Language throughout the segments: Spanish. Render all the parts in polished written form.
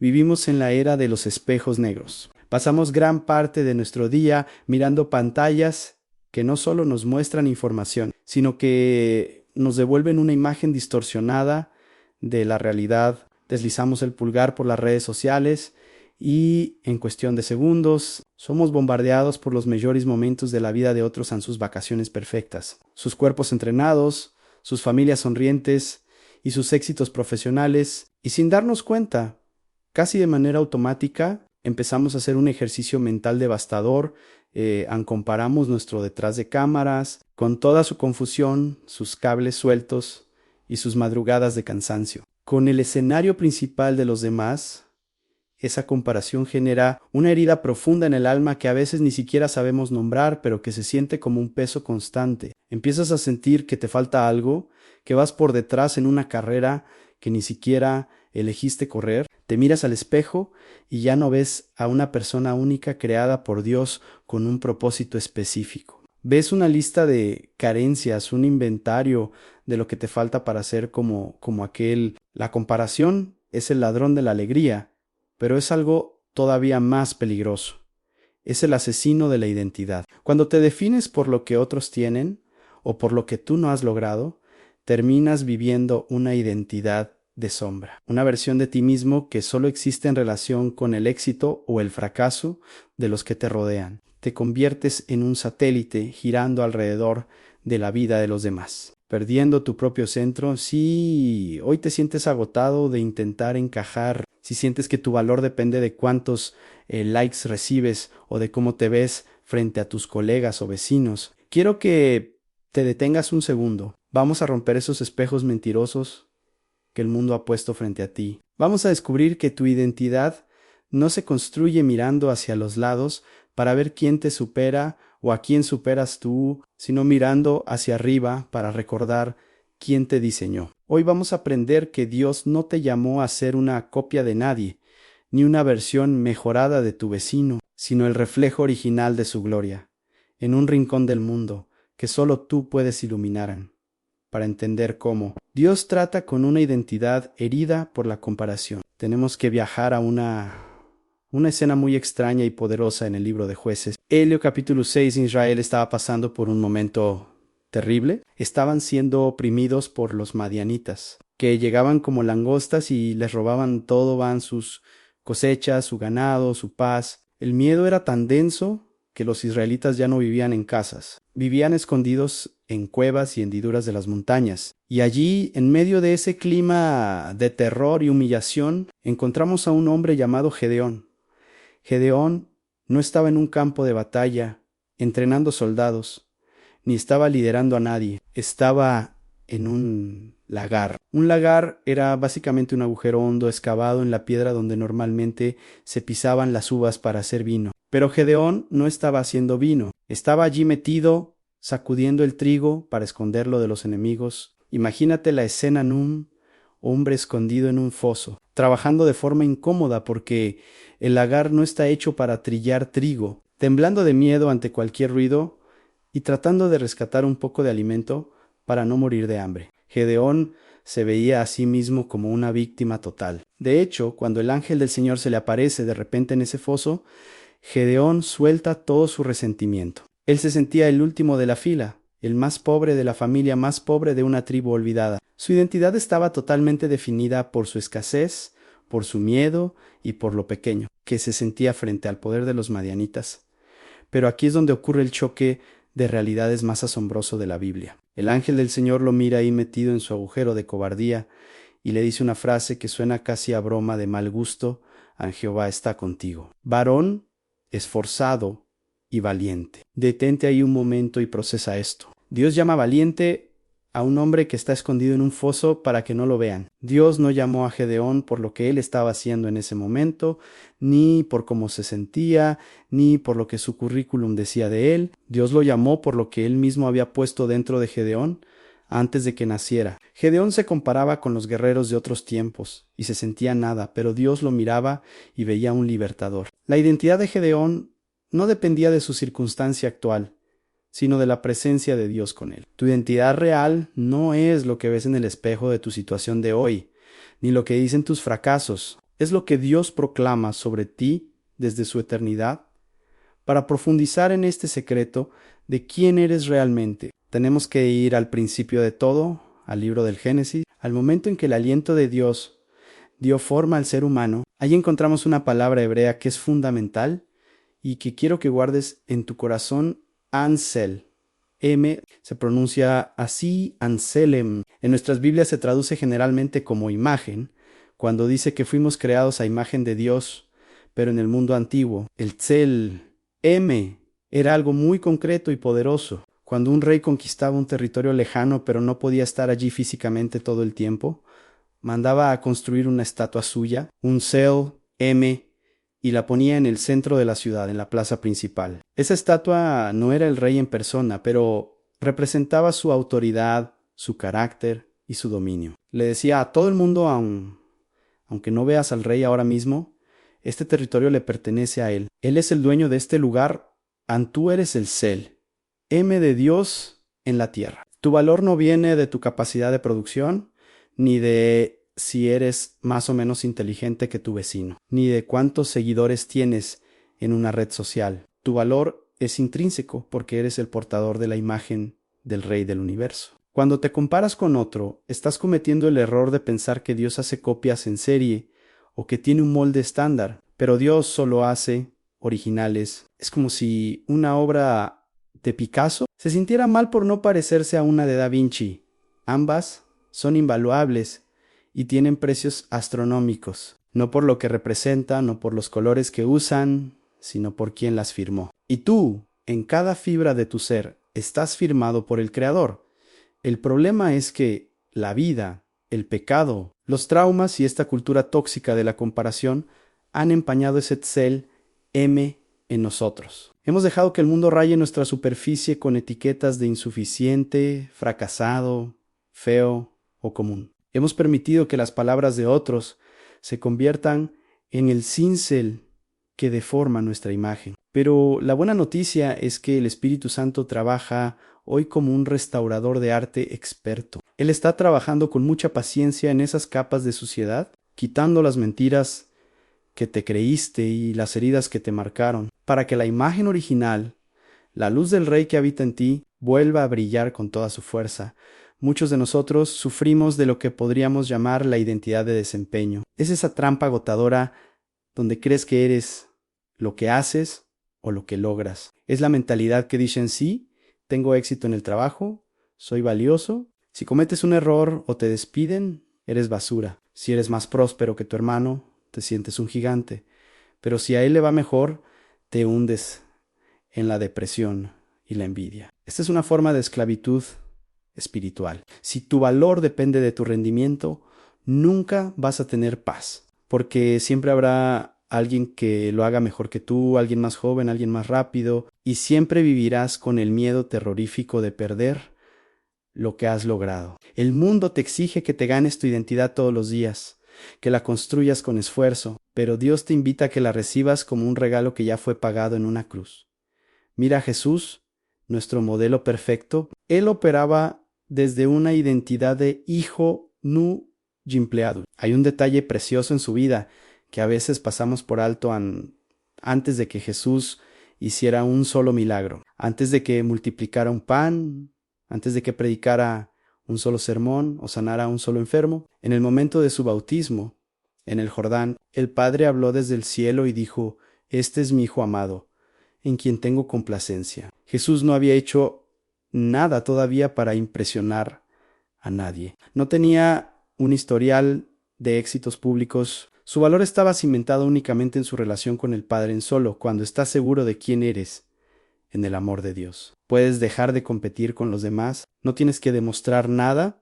Vivimos en la era de los espejos negros. Pasamos gran parte de nuestro día mirando pantallas que no solo nos muestran información, sino que nos devuelven una imagen distorsionada de la realidad. Deslizamos el pulgar por las redes sociales y en cuestión de segundos somos bombardeados por los mejores momentos de la vida de otros en sus vacaciones perfectas, sus cuerpos entrenados, sus familias sonrientes y sus éxitos profesionales, y sin darnos cuenta, casi de manera automática, empezamos a hacer un ejercicio mental devastador. Comparamos nuestro detrás de cámaras con toda su confusión, sus cables sueltos y sus madrugadas de cansancio. Con el escenario principal de los demás, esa comparación genera una herida profunda en el alma que a veces ni siquiera sabemos nombrar, pero que se siente como un peso constante. Empiezas a sentir que te falta algo, que vas por detrás en una carrera que ni siquiera elegiste correr. Te miras al espejo y ya no ves a una persona única creada por Dios con un propósito específico. Ves una lista de carencias, un inventario de lo que te falta para ser como aquel. La comparación es el ladrón de la alegría, pero es algo todavía más peligroso. Es el asesino de la identidad. Cuando te defines por lo que otros tienen o por lo que tú no has logrado, terminas viviendo una identidad de sombra, una versión de ti mismo que solo existe en relación con el éxito o el fracaso de los que te rodean. Te conviertes en un satélite girando alrededor de la vida de los demás, perdiendo tu propio centro. Si hoy te sientes agotado de intentar encajar, si sientes que tu valor depende de cuántos likes recibes o de cómo te ves frente a tus colegas o vecinos, quiero que te detengas un segundo. Vamos a romper esos espejos mentirosos que el mundo ha puesto frente a ti. Vamos a descubrir que tu identidad no se construye mirando hacia los lados para ver quién te supera o a quién superas tú, sino mirando hacia arriba para recordar quién te diseñó. Hoy vamos a aprender que Dios no te llamó a ser una copia de nadie, ni una versión mejorada de tu vecino, sino el reflejo original de su gloria, en un rincón del mundo que solo tú puedes iluminar. Para entender cómo Dios trata con una identidad herida por la comparación, tenemos que viajar a una escena muy extraña y poderosa en el libro de Jueces. Capítulo 6, Israel estaba pasando por un momento terrible. Estaban siendo oprimidos por los madianitas, que llegaban como langostas y les robaban todo, sus cosechas, su ganado, su paz. El miedo era tan denso que los israelitas ya no vivían en casas. Vivían escondidos en cuevas y hendiduras de las montañas. Y allí, en medio de ese clima de terror y humillación, encontramos a un hombre llamado Gedeón. Gedeón no estaba en un campo de batalla, entrenando soldados, ni estaba liderando a nadie. Estaba en un lagar. Un lagar era básicamente un agujero hondo excavado en la piedra donde normalmente se pisaban las uvas para hacer vino. Pero Gedeón no estaba haciendo vino. Estaba allí metido, sacudiendo el trigo para esconderlo de los enemigos. Imagínate la escena en un hombre escondido en un foso, trabajando de forma incómoda porque el lagar no está hecho para trillar trigo, temblando de miedo ante cualquier ruido y tratando de rescatar un poco de alimento para no morir de hambre. Gedeón se veía a sí mismo como una víctima total. De hecho, cuando el ángel del Señor se le aparece de repente en ese foso, Gedeón suelta todo su resentimiento. Él se sentía el último de la fila, el más pobre de la familia más pobre de una tribu olvidada. Su identidad estaba totalmente definida por su escasez, por su miedo y por lo pequeño que se sentía frente al poder de los madianitas. Pero aquí es donde ocurre el choque de realidades más asombroso de la Biblia. El ángel del Señor lo mira ahí metido en su agujero de cobardía y le dice una frase que suena casi a broma de mal gusto: Jehová está contigo, varón esforzado y valiente. Detente ahí un momento y procesa esto. Dios llama valiente a un hombre que está escondido en un foso para que no lo vean. Dios no llamó a Gedeón por lo que él estaba haciendo en ese momento, ni por cómo se sentía, ni por lo que su currículum decía de él. Dios lo llamó por lo que él mismo había puesto dentro de Gedeón antes de que naciera. Gedeón se comparaba con los guerreros de otros tiempos y se sentía nada, pero Dios lo miraba y veía un libertador. La identidad de Gedeón no dependía de su circunstancia actual, sino de la presencia de Dios con él. Tu identidad real no es lo que ves en el espejo de tu situación de hoy, ni lo que dicen tus fracasos. Es lo que Dios proclama sobre ti desde su eternidad. Para profundizar en este secreto de quién eres realmente, tenemos que ir al principio de todo, al libro del Génesis, al momento en que el aliento de Dios dio forma al ser humano. Ahí encontramos una palabra hebrea que es fundamental y que quiero que guardes en tu corazón: Ansel. Se pronuncia así, Anselem. En nuestras Biblias se traduce generalmente como imagen, cuando dice que fuimos creados a imagen de Dios, pero en el mundo antiguo, el Tzel, era algo muy concreto y poderoso. Cuando un rey conquistaba un territorio lejano, pero no podía estar allí físicamente todo el tiempo, mandaba a construir una estatua suya, un Tzel, y la ponía en el centro de la ciudad, en la plaza principal. Esa estatua no era el rey en persona, pero representaba su autoridad, su carácter y su dominio. Le decía a todo el mundo, aunque no veas al rey ahora mismo, este territorio le pertenece a él. Él es el dueño de este lugar, tú eres el Tzel, de Dios en la tierra. Tu valor no viene de tu capacidad de producción, ni de si eres más o menos inteligente que tu vecino, ni de cuántos seguidores tienes en una red social. Tu valor es intrínseco porque eres el portador de la imagen del Rey del universo. Cuando te comparas con otro, estás cometiendo el error de pensar que Dios hace copias en serie o que tiene un molde estándar, pero Dios solo hace originales. Es como si una obra de Picasso se sintiera mal por no parecerse a una de Da Vinci. Ambas son invaluables y tienen precios astronómicos, no por lo que representan, no por los colores que usan, sino por quien las firmó. Y tú, en cada fibra de tu ser, estás firmado por el Creador. El problema es que la vida, el pecado, los traumas y esta cultura tóxica de la comparación han empañado ese Tzel en nosotros. Hemos dejado que el mundo raye nuestra superficie con etiquetas de insuficiente, fracasado, feo o común. Hemos permitido que las palabras de otros se conviertan en el cincel que deforma nuestra imagen. Pero la buena noticia es que el Espíritu Santo trabaja hoy como un restaurador de arte experto. Él está trabajando con mucha paciencia en esas capas de suciedad, quitando las mentiras que te creíste y las heridas que te marcaron, para que la imagen original, la luz del Rey que habita en ti, vuelva a brillar con toda su fuerza. Muchos de nosotros sufrimos de lo que podríamos llamar la identidad de desempeño. Es esa trampa agotadora donde crees que eres lo que haces o lo que logras. Es la mentalidad que dicen: sí, tengo éxito en el trabajo, soy valioso. Si cometes un error o te despiden, eres basura. Si eres más próspero que tu hermano, te sientes un gigante. Pero si a él le va mejor, te hundes en la depresión y la envidia. Esta es una forma de esclavitud espiritual. Si tu valor depende de tu rendimiento, nunca vas a tener paz, porque siempre habrá alguien que lo haga mejor que tú, alguien más joven, alguien más rápido, y siempre vivirás con el miedo terrorífico de perder lo que has logrado. El mundo te exige que te ganes tu identidad todos los días, que la construyas con esfuerzo, pero Dios te invita a que la recibas como un regalo que ya fue pagado en una cruz. Mira a Jesús, nuestro modelo perfecto. Él operaba desde una identidad de hijo nu gimpleado. Hay un detalle precioso en su vida que a veces pasamos por alto antes de que Jesús hiciera un solo milagro, antes de que multiplicara un pan, antes de que predicara un solo sermón o sanara a un solo enfermo. En el momento de su bautismo, en el Jordán, el Padre habló desde el cielo y dijo: «Este es mi Hijo amado, en quien tengo complacencia». Jesús no había hecho nada todavía para impresionar a nadie. No tenía un historial de éxitos públicos. Su valor estaba cimentado únicamente en su relación con el Padre en solo, cuando estás seguro de quién eres en el amor de Dios. Puedes dejar de competir con los demás, no tienes que demostrar nada,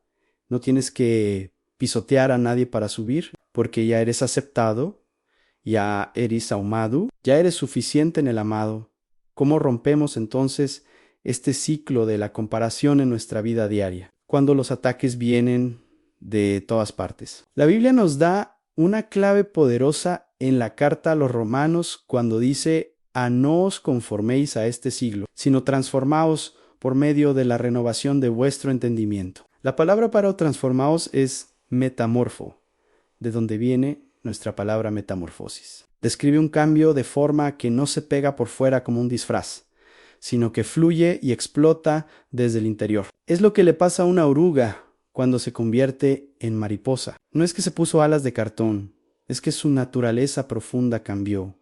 no tienes que pisotear a nadie para subir, porque ya eres aceptado, ya eres amado, ya eres suficiente en el amado. ¿Cómo rompemos entonces este ciclo de la comparación en nuestra vida diaria, cuando los ataques vienen de todas partes? La Biblia nos da una clave poderosa en la carta a los Romanos cuando dice: no os conforméis a este siglo, sino transformaos por medio de la renovación de vuestro entendimiento. La palabra para transformaos es metamorfo, de donde viene nuestra palabra metamorfosis. Describe un cambio de forma que no se pega por fuera como un disfraz, sino que fluye y explota desde el interior. Es lo que le pasa a una oruga cuando se convierte en mariposa. No es que se puso alas de cartón, es que su naturaleza profunda cambió.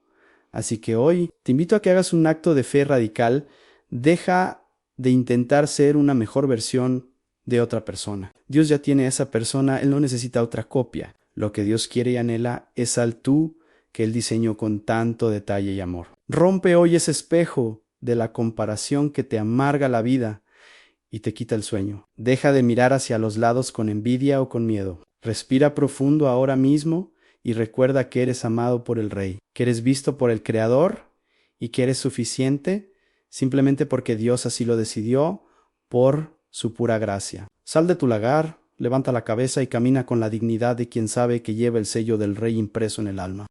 Así que hoy te invito a que hagas un acto de fe radical. Deja de intentar ser una mejor versión de otra persona. Dios ya tiene a esa persona, Él no necesita otra copia. Lo que Dios quiere y anhela es al tú que Él diseñó con tanto detalle y amor. Rompe hoy ese espejo de la comparación que te amarga la vida y te quita el sueño. Deja de mirar hacia los lados con envidia o con miedo. Respira profundo ahora mismo y recuerda que eres amado por el Rey, que eres visto por el Creador y que eres suficiente simplemente porque Dios así lo decidió por su pura gracia. Sal de tu lagar, levanta la cabeza y camina con la dignidad de quien sabe que lleva el sello del Rey impreso en el alma.